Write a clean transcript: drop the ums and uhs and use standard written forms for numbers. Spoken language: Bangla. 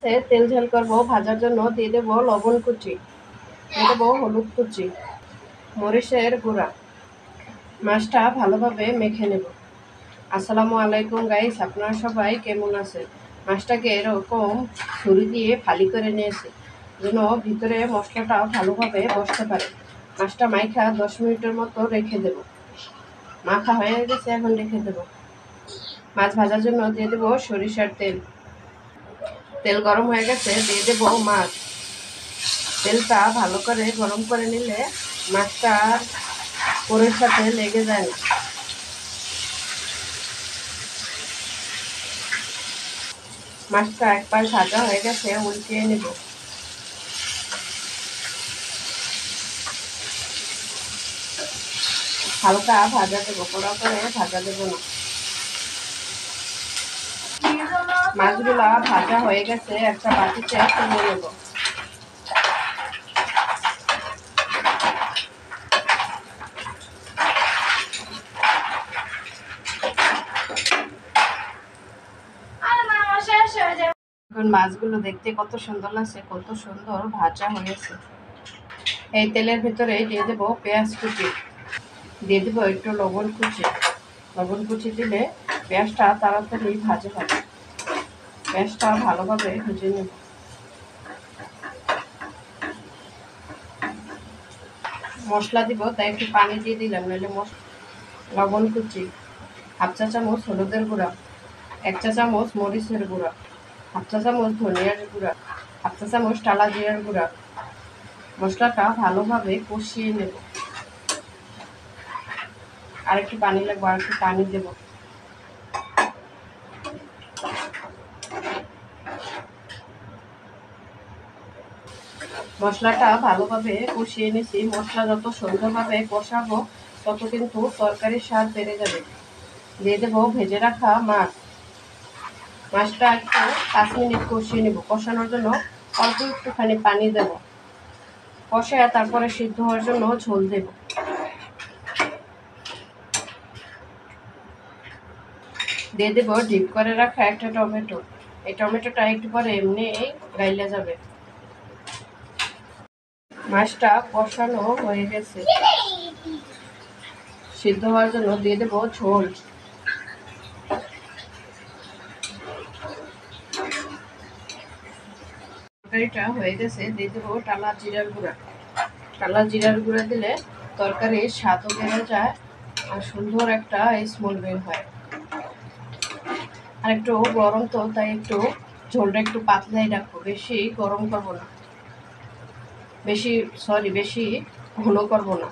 তেল ঝাল করবো ভাজার জন্য দিয়ে দেবো লবণ কুচি, দিয়ে দেবো হলুদ কুচি, মরিচের গুঁড়া। মাছটা ভালোভাবে মেখে নেব। আসসালামু আলাইকুম গাইস, আপনারা সবাই কেমন আছেন? মাছটাকে এরকম ছুরি দিয়ে ফালি করে নিয়েছি যেন ভিতরে মশলাটা ভালোভাবে বসতে পারে। মাছটা মাইখা 10 মিনিটের মতো রেখে দেব। মাখা হয়ে গেছে, এখন রেখে দেব। মাছ ভাজার জন্য দিয়ে দেবো সরিষার তেল। তেল গরম হয়ে গেছে, দিয়ে দেবো মাছ। তেলটা ভালো করে গরম করে নিলে মাছটা কোরের সাথে লেগে যায় না। মাছটা একবার ভাজা হয়ে গেছে, উল্টিয়ে নেব। হালকা ভাজা দেবো, কড়া করে ভাজা দেবো না। মাছগুলা ভাজা হয়ে গেছে, একটা বাটিতে তুলে নেব। এখন মাছগুলো দেখতে কত সুন্দর লাগছে, কত সুন্দর ভাজা হয়েছে। এই তেলের ভিতরে দিয়ে দেবো পেঁয়াজ কুচি, দিয়ে দেবো একটু লবণ কুচি। লবণ কুচি দিলে পেঁয়াজটা তাড়াতাড়ি ভাজা হবে। পেঁয়াজটা ভালোভাবে ভেজে নেব। মশলা দিব, তাই একটু পানি দিয়ে দিলাম, নইলে লবণ কুচি, 1/2 চা চামচ হলুদের গুঁড়া, 1 চা চামচ মরিচের গুঁড়া, 1/2 চা চামচ ধনিয়ার গুঁড়া, 1/2 চা চামচ টালা জিরার গুঁড়া। মশলাটা ভালোভাবে কষিয়ে নেব। আর একটু পানি লাগবে, আর একটু পানি দেব। মশলাটা ভালোভাবে কষিয়ে নিয়েছি। মশলা যত সুন্দরভাবে কষাবো তত কিন্তু তরকারির স্বাদ বেড়ে যাবে। দিয়ে দেবো ভেজে রাখা মাছ। মাছটা একটু 5 মিনিট কষিয়ে নেব। কষানোর জন্য অল্প একটুখানি পানি দেব। কষায় তারপরে সিদ্ধ হওয়ার জন্য ঝোল দেব। দিয়ে দেবো ডিপ করে রাখা একটা টমেটো। এই টমেটোটা একটু পরে এমনি গাইলে যাবে। মাছটা কষানো হয়ে গেছে, সিদ্ধ হওয়ার জন্য দিয়ে দেবো ঝোল। তরকারিটা হয়ে গেছে, দিয়ে দেবো টালা জিরার গুঁড়া। টালা জিরার গুঁড়া দিলে তরকারির স্বাদও বেড়ে যায় আর সুন্দর একটা স্মেল বের হয়। আর একটু গরম তো, তাই একটু ঝোলটা একটু পাতলাই রাখবো, বেশি গরম করবো না, বেশি ঘন করবো না।